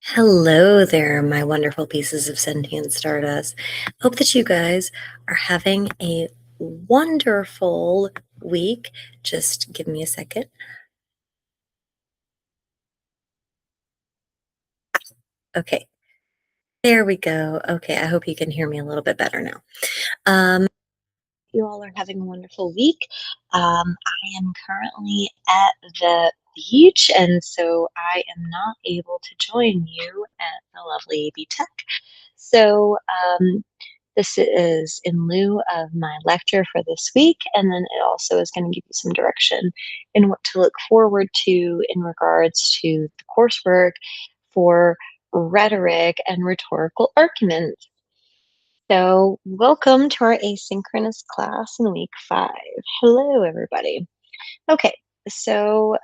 Hello there, my wonderful pieces of sentient stardust. Hope that you guys are having a wonderful week. Just give me a second. Okay, there we go. Okay, I hope you can hear me a little bit better now. You all are having a wonderful week. I am currently at the beach, and so I am not able to join you at the lovely AB Tech. So, this is in lieu of my lecture for this week, and then it also is going to give you some direction in what to look forward to in regards to the coursework for rhetoric and rhetorical arguments. So, welcome to our asynchronous class in week 5. Hello, everybody. Okay, so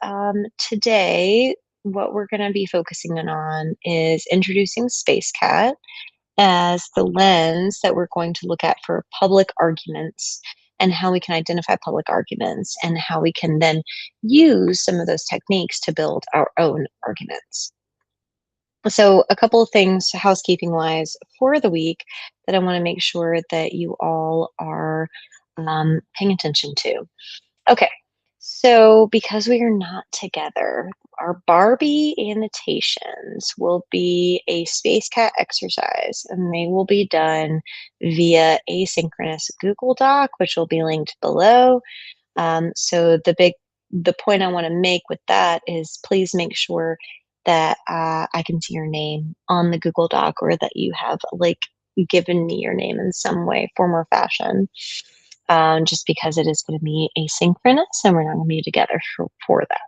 today, what we're going to be focusing on is introducing SpaceCat as the lens that we're going to look at for public arguments and how we can identify public arguments and how we can then use some of those techniques to build our own arguments. So, a couple of things housekeeping wise for the week that I want to make sure that you all are paying attention to. Okay, so because we are not together, our Barbie annotations will be a Space Cat exercise, and they will be done via asynchronous Google Doc, which will be linked below. So the point I want to make with that is please make sure that I can see your name on the Google Doc or that you have like given me your name in some way, form, or fashion. Just because it is going to be asynchronous and we're not going to be together for that.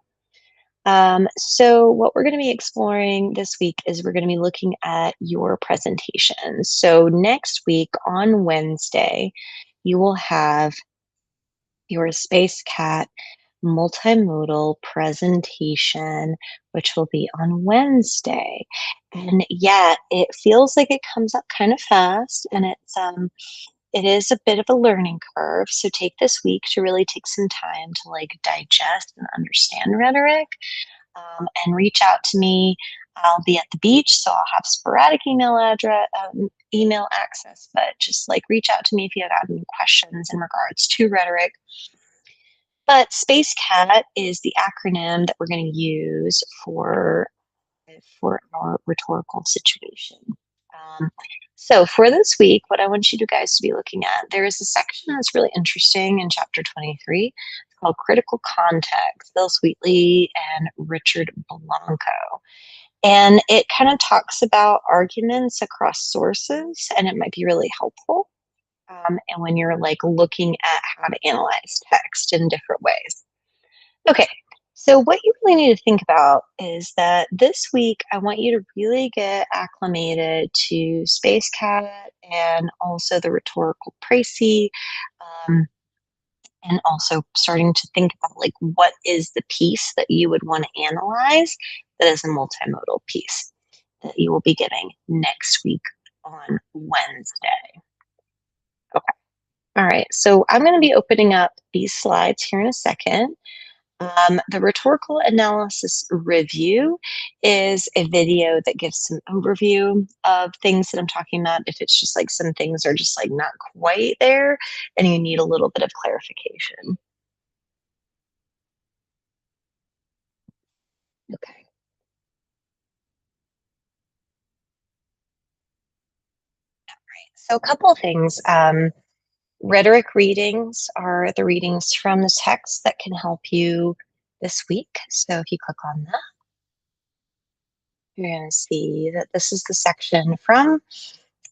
So what we're going to be exploring this week is we're going to be looking at your presentation. So next week on Wednesday, you will have your Space Cat multimodal presentation, which will be on Wednesday. And yet it feels like it comes up kind of fast and it is a bit of a learning curve. So take this week to really take some time to like digest and understand rhetoric and reach out to me. I'll be at the beach, so I'll have sporadic email access, but just like reach out to me if you have any questions in regards to rhetoric. But Space Cat is the acronym that we're going to use for our rhetorical situation. Um, so for this week, what I want you guys to be looking at, there is a section that's really interesting in chapter 23. It's called Critical Context, Bill Sweetley and Richard Blanco. And it kind of talks about arguments across sources, and it might be really helpful. And when you're like looking at how to analyze text in different ways. Okay, so what you really need to think about is that this week I want you to really get acclimated to Space Cat and also the rhetorical précis, um, and also starting to think about like what is the piece that you would want to analyze that is a multimodal piece that you will be getting next week on Wednesday. Okay. All right, so I'm going to be opening up these slides here in a second. The rhetorical analysis review is a video that gives some overview of things that I'm talking about. If it's just like some things are just like not quite there and you need a little bit of clarification. Okay. So a couple of things. Rhetoric readings are the readings from the text that can help you this week. So if you click on that, you're going to see that this is the section from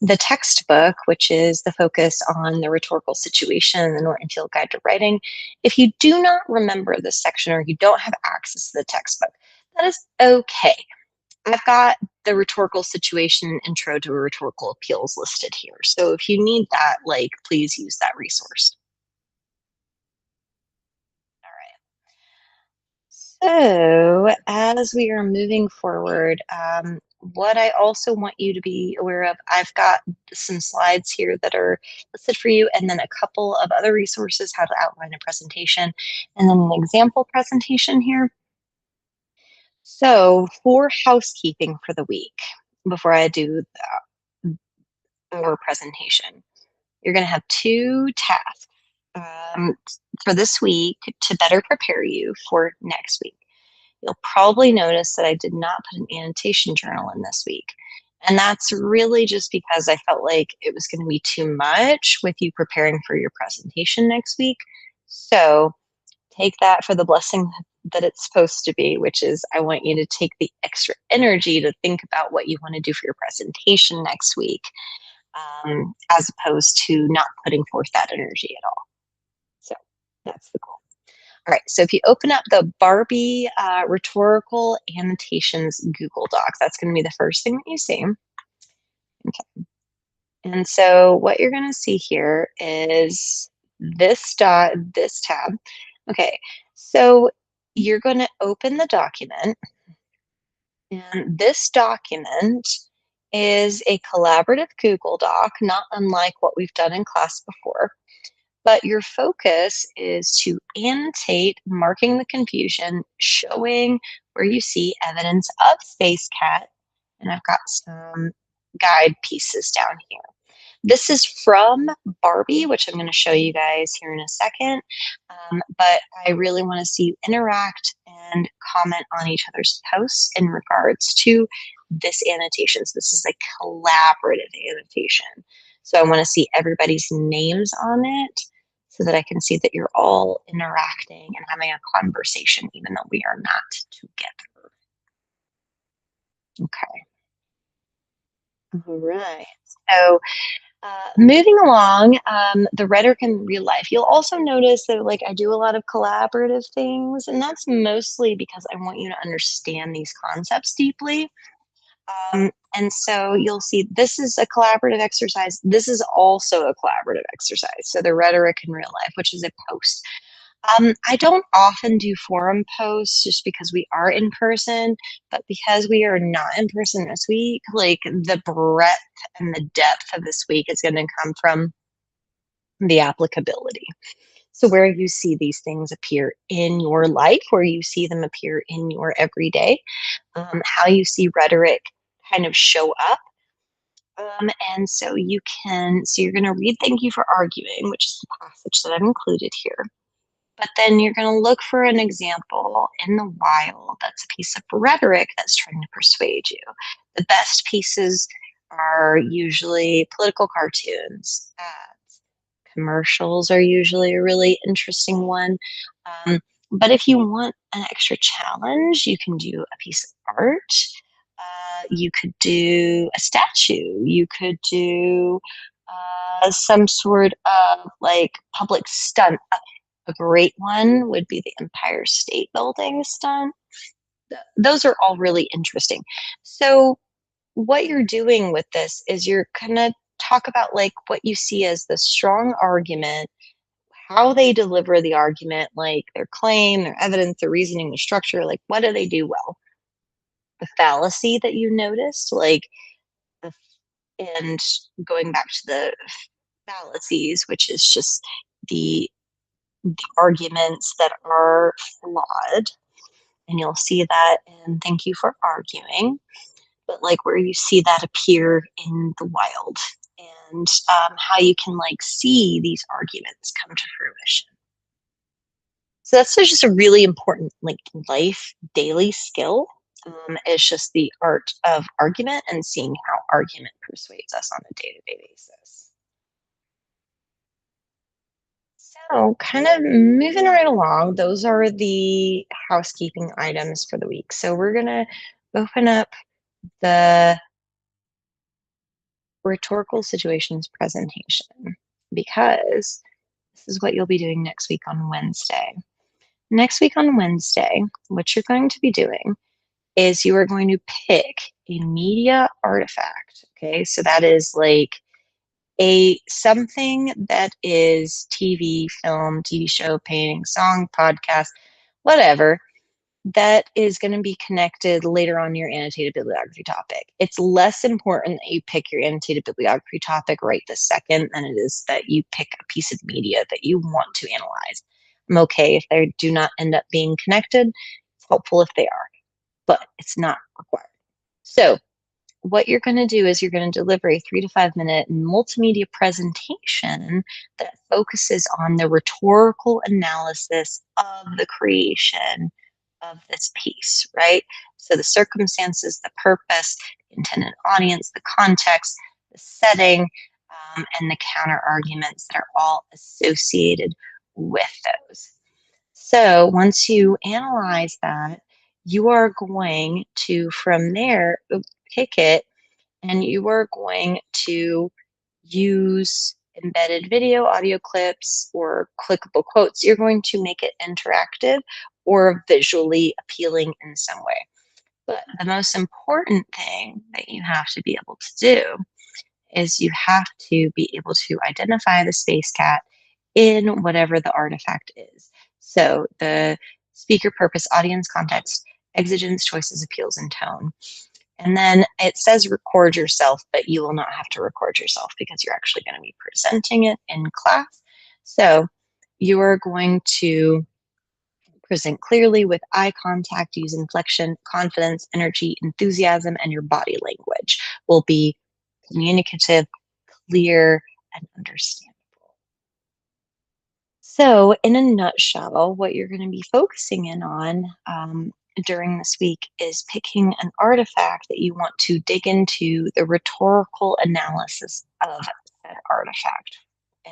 the textbook, which is the focus on the rhetorical situation, the Norton Field Guide to Writing. If you do not remember this section or you don't have access to the textbook, that is okay. I've got the rhetorical situation intro to rhetorical appeals listed here. So if you need that, like, please use that resource. All right. So, as we are moving forward, what I also want you to be aware of, I've got some slides here that are listed for you, and then a couple of other resources, how to outline a presentation, and then an example presentation here. So, for housekeeping for the week, before I do our presentation, you're going to have two tasks um, for this week to better prepare you for next week. You'll probably notice that I did not put an annotation journal in this week. And that's really just because I felt like it was going to be too much with you preparing for your presentation next week. So take that for the blessing that it's supposed to be, which is I want you to take the extra energy to think about what you want to do for your presentation next week, as opposed to not putting forth that energy at all. So that's the goal. All right, so if you open up the Barbie Rhetorical Annotations Google Doc, that's going to be the first thing that you see. Okay. And so what you're going to see here is this tab. Okay, so you're going to open the document, and this document is a collaborative Google Doc, not unlike what we've done in class before. But your focus is to annotate, marking the confusion, showing where you see evidence of space cat. And I've got some guide pieces down here. This is from Barbie, which I'm going to show you guys here in a second. But I really want to see you interact and comment on each other's posts in regards to this annotation. So this is a collaborative annotation. So I want to see everybody's names on it so that I can see that you're all interacting and having a conversation, even though we are not together. Okay. All right. So moving along, the rhetoric in real life, you'll also notice that like I do a lot of collaborative things, and that's mostly because I want you to understand these concepts deeply. And so you'll see this is a collaborative exercise. This is also a collaborative exercise. So the rhetoric in real life, which is a post. I don't often do forum posts just because we are in person, but because we are not in person this week, like the breadth and the depth of this week is going to come from the applicability. So, where you see these things appear in your life, where you see them appear in your everyday, how you see rhetoric kind of show up. And so you're going to read Thank You for Arguing, which is the passage that I've included here. But then you're going to look for an example in the wild that's a piece of rhetoric that's trying to persuade you. The best pieces are usually political cartoons. Commercials are usually a really interesting one. Um, but if you want an extra challenge, you can do a piece of art. You could do a statue. You could do some sort of like public stunt. A great one would be the Empire State Building stunt. Those are all really interesting. So what you're doing with this is you're gonna talk about like what you see as the strong argument, how they deliver the argument, like their claim, their evidence, their reasoning, their structure, like what do they do well? The fallacy that you noticed, like the and going back to the fallacies, which is just the the arguments that are flawed. And you'll see that in Thank You for Arguing, but like where you see that appear in the wild, and how you can like see these arguments come to fruition. So that's just a really important like life daily skill. It's just the art of argument and seeing how argument persuades us on a day-to-day basis. So kind of moving right along, those are the housekeeping items for the week. So we're gonna open up the rhetorical situations presentation because this is what you'll be doing next week on Wednesday. Next week on Wednesday, what you're going to be doing is you are going to pick a media artifact. Okay, so that is like a something that is TV, film, TV show, painting, song, podcast, whatever, that is going to be connected later on your annotated bibliography topic. It's less important that you pick your annotated bibliography topic right this second than it is that you pick a piece of media that you want to analyze. I'm okay if they do not end up being connected. It's helpful if they are. but it's not required. So what you're going to do is you're going to deliver a 3 to 5 minute multimedia presentation that focuses on the rhetorical analysis of the creation of this piece, right? So the circumstances, the purpose, the intended audience, the context, the setting, and the counter arguments that are all associated with those. So once you analyze that, you are going to, from there, pick it, and you are going to use embedded video, audio clips, or clickable quotes. You're going to make it interactive or visually appealing in some way. But the most important thing that you have to be able to do is you have to be able to identify the space cat in whatever the artifact is. So the speaker, purpose, audience, context, exigence, choices, appeals, and tone. And then it says record yourself, but you will not have to record yourself because you're actually going to be presenting it in class. So you are going to present clearly with eye contact, use inflection, confidence, energy, enthusiasm, and your body language will be communicative, clear, and understandable. So, in a nutshell, what you're going to be focusing in on during this week is picking an artifact that you want to dig into the rhetorical analysis of that artifact.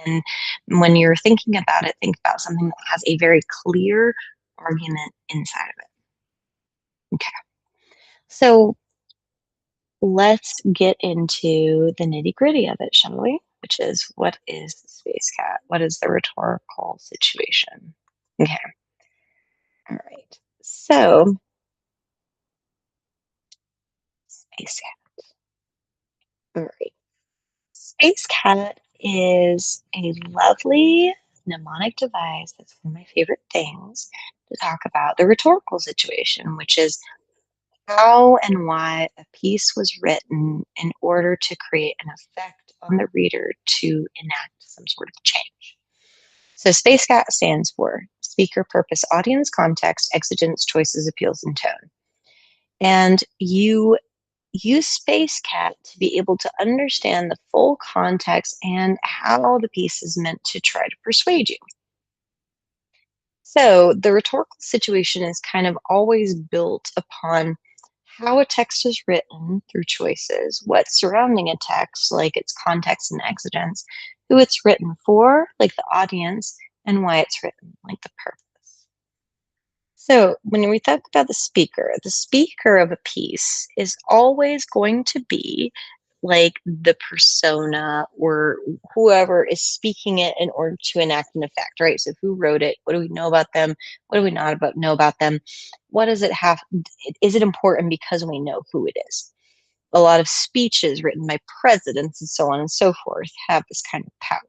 And when you're thinking about it, think about something that has a very clear argument inside of it. Okay. So, let's get into the nitty gritty of it, shall we? Which is, what is the space cat? What is the rhetorical situation? Okay. All right. So, space cat. All right. Space cat is a lovely mnemonic device. That's one of my favorite things to talk about the rhetorical situation, which is how and why a piece was written in order to create an effect on the reader to enact some sort of change. So SpaceCat stands for speaker, purpose, audience, context, exigence, choices, appeals, and tone. And you use SpaceCat to be able to understand the full context and how the piece is meant to try to persuade you. So the rhetorical situation is kind of always built upon how a text is written through choices, what's surrounding a text, like its context and exigence, who it's written for, like the audience, and why it's written, like the purpose. So when we talk about the speaker of a piece is always going to be like the persona or whoever is speaking it in order to enact an effect, right? So who wrote it? What do we know about them? What do we not about know about them? What does it have? Is it important because we know who it is? A lot of speeches written by presidents and so on and so forth have this kind of power.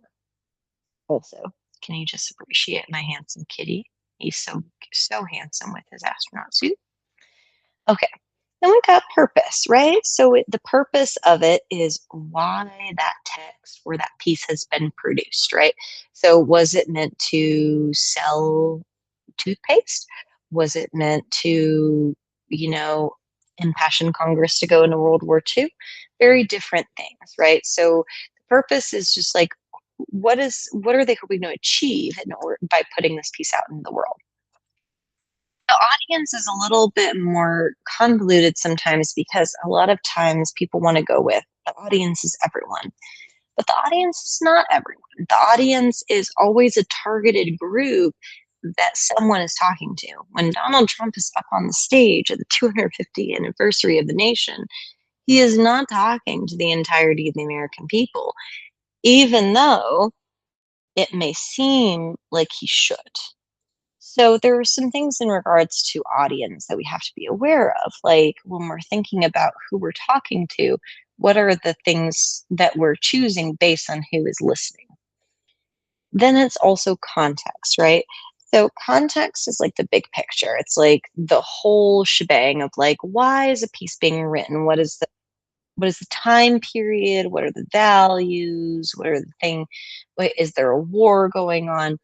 Also, can you just appreciate my handsome kitty? He's so handsome with his astronaut suit. Okay. Then we got purpose, right? So the purpose of it is why that text or that piece has been produced, right? So was it meant to sell toothpaste? Was it meant to, impassion Congress to go into World War II? Very different things, right? So the purpose is just like, what are they hoping to achieve in order by putting this piece out in the world? The audience is a little bit more convoluted sometimes because a lot of times people want to go with the audience is everyone, but the audience is not everyone. The audience is always a targeted group that someone is talking to. When Donald Trump is up on the stage at the 250th anniversary of the nation, he is not talking to the entirety of the American people, even though it may seem like he should. So there are some things in regards to audience that we have to be aware of. Like when we're thinking about who we're talking to, what are the things that we're choosing based on who is listening? Then it's also context, right? So context is like the big picture. It's like the whole shebang of like, why is a piece being written? What is the time period? What are the values? What are the thing? What, is there a war going on?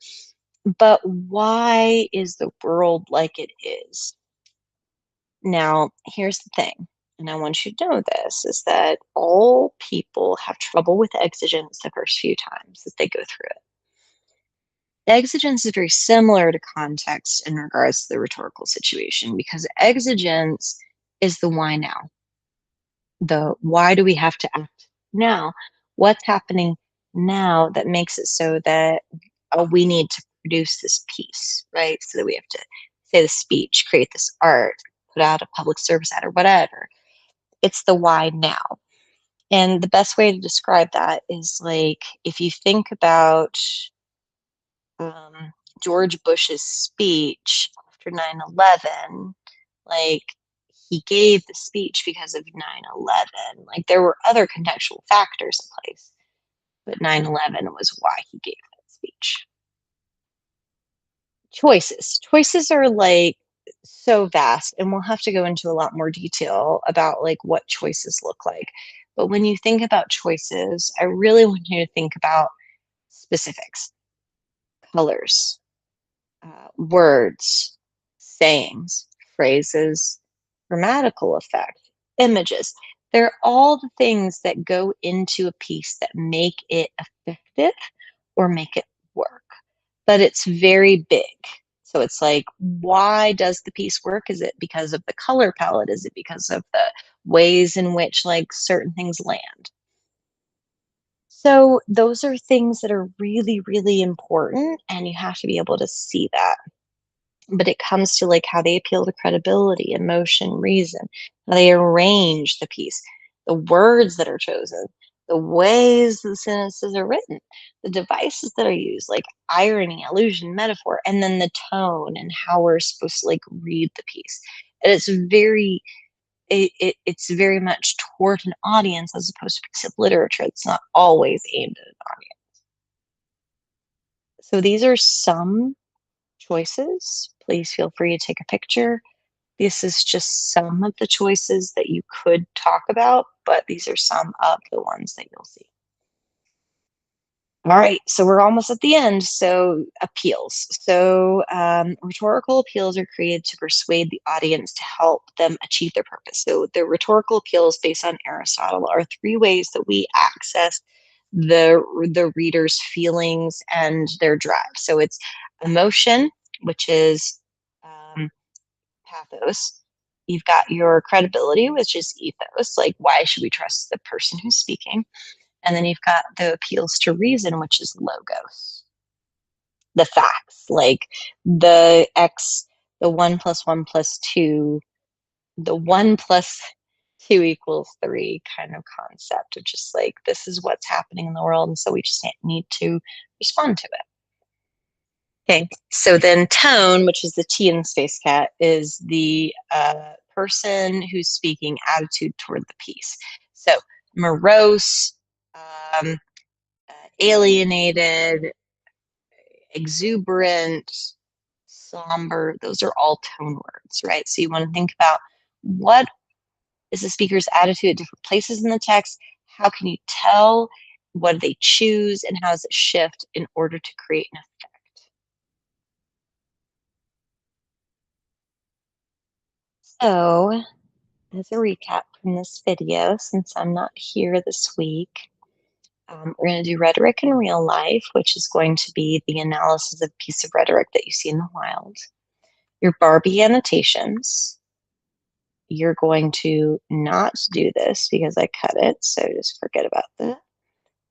But why is the world like it is? Now, here's the thing, and I want you to know this, is that all people have trouble with exigence the first few times that they go through it. Exigence is very similar to context in regards to the rhetorical situation because exigence is the why now. The why do we have to act now? What's happening now that makes it so that we need to produce this piece, right? So that we have to say the speech, create this art, put out a public service ad or whatever. It's the why now. And the best way to describe that is like if you think about um, George Bush's speech after 9/11, like he gave the speech because of 9/11. Like there were other contextual factors in place, but 9/11 was why he gave that speech. Choices are like so vast, and we'll have to go into a lot more detail about like what choices look like. But when you think about choices, I really want you to think about specifics, colors, words, sayings, phrases, grammatical effect, images. They're all the things that go into a piece that make it effective or make it work. But it's very big. So it's like, why does the piece work? Is it because of the color palette? Is it because of the ways in which like certain things land? So those are things that are really, really important, and you have to be able to see that. But it comes to like how they appeal to credibility, emotion, reason, how they arrange the piece, the words that are chosen, the ways the sentences are written, the devices that are used, like irony, allusion, metaphor, and then the tone and how we're supposed to like read the piece. And it's very much toward an audience as opposed to piece of literature. It's not always aimed at an audience. So these are some choices. Please feel free to take a picture. This is just some of the choices that you could talk about, but these are some of the ones that you'll see. All right, so we're almost at the end. So, appeals. So, rhetorical appeals are created to persuade the audience to help them achieve their purpose. So, the rhetorical appeals, based on Aristotle, are three ways that we access the reader's feelings and their drive. So, it's emotion, which is um, pathos. You've got your credibility, which is ethos, like why should we trust the person who's speaking? And then you've got the appeals to reason, which is logos, the facts, like the X, the 1 plus 1 plus 2, the 1 plus 2 equals 3 kind of concept, which is like this is what's happening in the world. And so we just need to respond to it. Okay, so then tone, which is the T in Space Cat, is the person who's speaking attitude toward the piece. So morose, um, alienated, exuberant, somber, those are all tone words, right? So you want to think about what is the speaker's attitude at different places in the text? How can you tell? What do they choose? And how does it shift in order to create an effect? So as a recap from this video, since I'm not here this week, we're going to do rhetoric in real life, which is going to be the analysis of a piece of rhetoric that you see in the wild. Your Barbie annotations. You're going to not do this because I cut it, so just forget about that.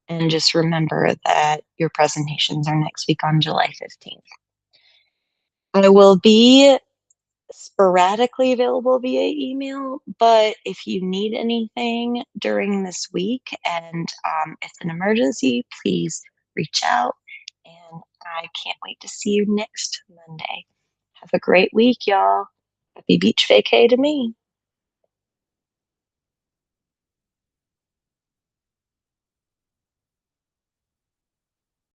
And just remember that your presentations are next week on July 15th. I will be sporadically available via email, but if you need anything during this week and it's an emergency, please reach out. And I can't wait to see you next Monday. Have a great week, y'all. Happy beach vacay to me.